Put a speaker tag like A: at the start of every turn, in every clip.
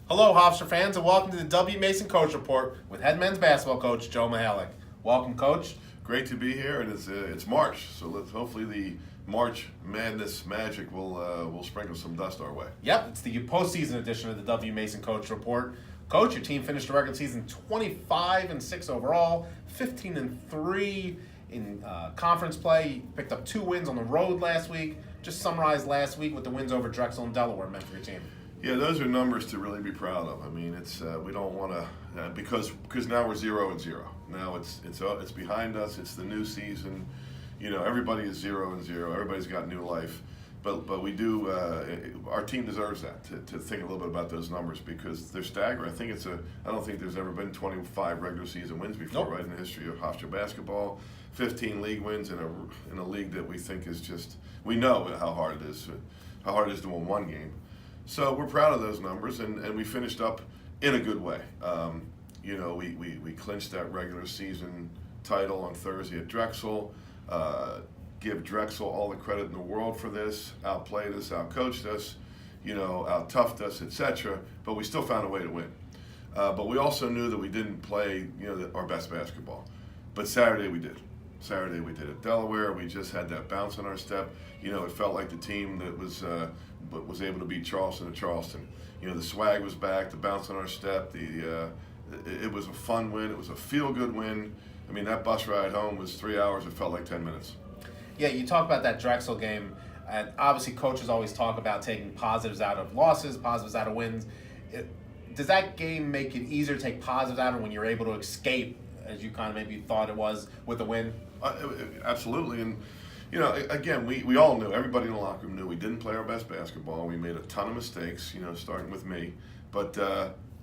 A: Hello, Hofstra fans, and welcome to the W. Mason Coach Report with head men's basketball coach Joe Mihalich. Welcome, Coach.
B: Great to be here, and it's March, so hopefully the March Madness magic will sprinkle some dust our way.
A: Yep, it's the postseason edition of the W. Mason Coach Report. Coach, your team finished the regular season 25-6 overall, 15-3 in conference play. You picked up 2 wins on the road last week. Just summarized last week with the wins over Drexel and Delaware meant for your team.
B: Yeah, those are numbers to really be proud of. I mean, it's we don't want to because now we're 0-0. Now it's behind us. It's the new season. You know, everybody is 0-0. Everybody's got new life, but we do. Our team deserves that to think a little bit about those numbers because they're staggering. I don't think there's ever been 25 regular season wins before,
A: Nope.
B: right, in the history of Hofstra basketball. 15 league wins in a league that we think is just. We know how hard it is to win one game. So we're proud of those numbers, and we finished up in a good way. You know, we clinched that regular season title on Thursday at Drexel. Give Drexel all the credit in the world for this. Outplayed us, outcoached us, you know, out-toughed us, etc. But we still found a way to win. But we also knew that we didn't play, you know, our best basketball. But Saturday we did. Saturday we did at Delaware. We just had that bounce in our step. You know, it felt like the team that was able to beat Charleston at Charleston. You know, the swag was back, the bounce in our step. It was a fun win. It was a feel-good win. I mean, that bus ride home was 3 hours. It felt like 10 minutes.
A: Yeah, you talk about that Drexel game, and obviously coaches always talk about taking positives out of losses, positives out of wins. Does that game make it easier to take positives out of when you're able to escape, as you kind of maybe thought it was, with the win?
B: Absolutely, and you know, again, we all knew, everybody in the locker room knew we didn't play our best basketball. We made a ton of mistakes, you know, starting with me. But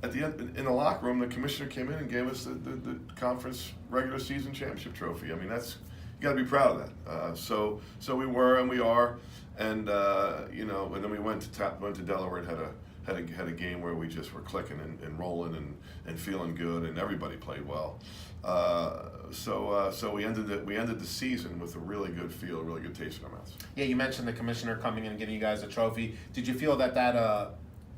B: at the end, in the locker room, the commissioner came in and gave us the conference regular season championship trophy. I mean, you got to be proud of that. So we were and we are, and you know, and then we went to Delaware and had a game where we just were clicking and rolling and feeling good, and everybody played well. So we ended the season with a really good feel, a really good taste in our mouths.
A: Yeah, you mentioned the commissioner coming in and giving you guys a trophy. Did you feel that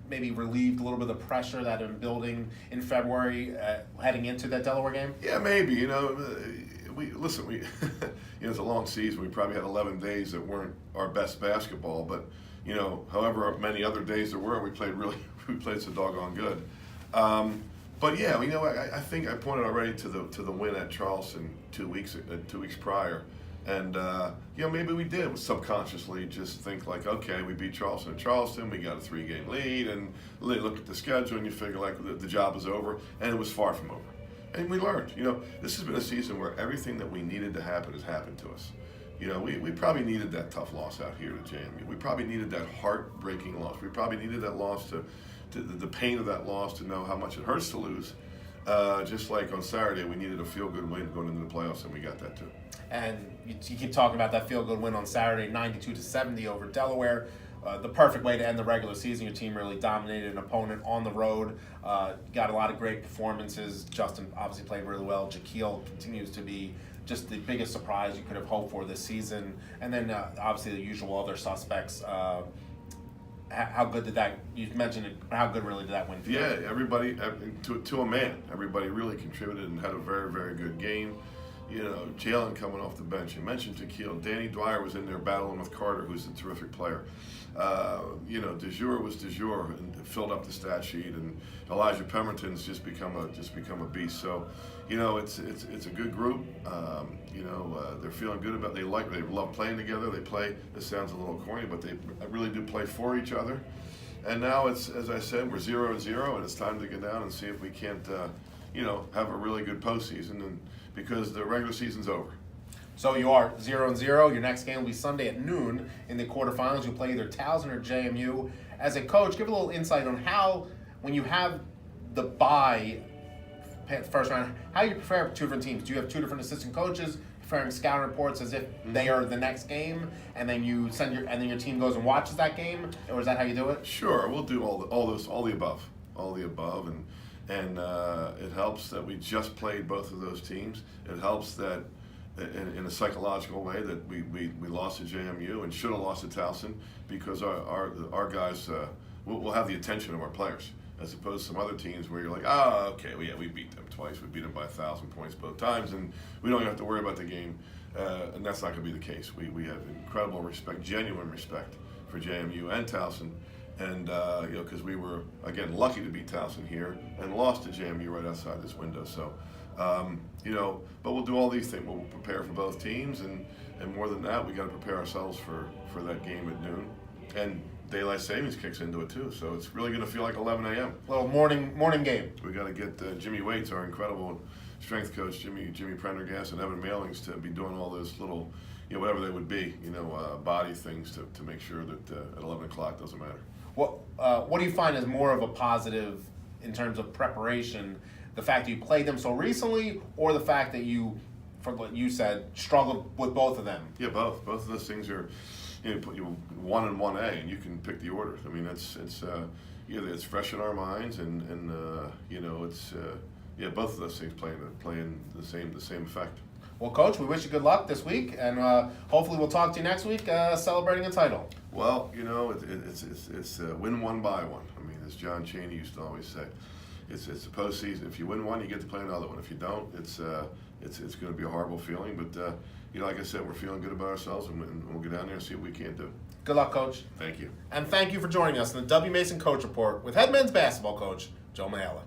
A: maybe relieved a little bit of the pressure that had been building in February heading into that Delaware game?
B: Yeah, maybe. You know, you know, it's a long season. We probably had 11 days that weren't our best basketball, but you know, however many other days there were, we played so doggone good. But yeah, you know, I think I pointed already to the win at Charleston 2 weeks prior, and you know, maybe we did subconsciously just think like, okay, we beat Charleston at Charleston, we got a 3-game lead, and look at the schedule and you figure like the job is over, and it was far from over. And we learned. You know, this has been a season where everything that we needed to happen has happened to us. You know, we probably needed that tough loss out here to JMU. We probably needed that heartbreaking loss. We probably needed that loss to the pain of that loss to know how much it hurts to lose. Just like on Saturday, we needed a feel-good win going into the playoffs, and we got that too.
A: And you keep talking about that feel-good win on Saturday, 92-70 over Delaware. The perfect way to end the regular season. Your team really dominated an opponent on the road. Got a lot of great performances. Justin obviously played really well. Jaquil continues to be just the biggest surprise you could have hoped for this season. And then obviously the usual other suspects. How good did that? You mentioned it. How good really did that win feel?
B: Yeah, everybody to a man. Everybody really contributed and had a very, very good game. You know, Jalen coming off the bench. You mentioned Jaquil. Danny Dwyer was in there battling with Carter, who's a terrific player. You know, de jour was de jour and filled up the stat sheet, and Elijah Pemberton's just become a beast. So, you know, it's a good group. You know, they're feeling good about. They love playing together. They play. This sounds a little corny, but they really do play for each other. And now it's, as I said, we're 0-0, and it's time to get down and see if we can't, you know, have a really good postseason, and because the regular season's over.
A: So you are 0-0. Your next game will be Sunday at noon in the quarterfinals. You'll play either Towson or JMU. As a coach, give a little insight on how, when you have the bye first round, how you prepare for 2 different teams. Do you have 2 different assistant coages preparing scouting reports as if they are the next game, and then you send your team goes and watches that game, or is that how you do it?
B: Sure, we'll do all the above, and it helps that we just played both of those teams. It helps that in a psychological way that we lost to JMU and should have lost to Towson, because our guys will have the attention of our players. as opposed to some other teams where you're like, oh, okay, well, yeah, we beat them twice. We beat them by 1,000 points both times, and we don't even have to worry about the game. And that's not going to be the case. We have incredible respect, genuine respect for JMU and Towson. And, because we were, again, lucky to beat Towson here and lost to JMU right outside this window. So, but we'll do all these things. We'll prepare for both teams, and more than that, we got to prepare ourselves for that game at noon. And daylight savings kicks into it too, so it's really going to feel like 11 a.m.
A: Little morning game.
B: We got to get Jimmy Waits, our incredible strength coach, Jimmy Prendergast, and Evan Mailings to be doing all those little, whatever they would be, body things to make sure that at 11 o'clock doesn't matter.
A: What do you find is more of a positive in terms of preparation? The fact that you played them so recently, or the fact that you, from what you said, struggled with both of them?
B: Yeah, both. Both of those things are, put you 1 and 1A, and you can pick the order. I mean, it's fresh in our minds, and it's both of those things playing the same effect.
A: Well, Coach, we wish you good luck this week, and hopefully we'll talk to you next week celebrating a title.
B: Well, it's win one, buy one. I mean, as John Chaney used to always say, it's a postseason. If you win one, you get to play another one. If you don't, it's going to be a horrible feeling. But like I said, we're feeling good about ourselves, and we'll get down there and see what we can do.
A: Good luck, Coach.
B: Thank you.
A: And thank you for joining us in the W. Mason Coach Report with head men's basketball coach Joe Mihalich.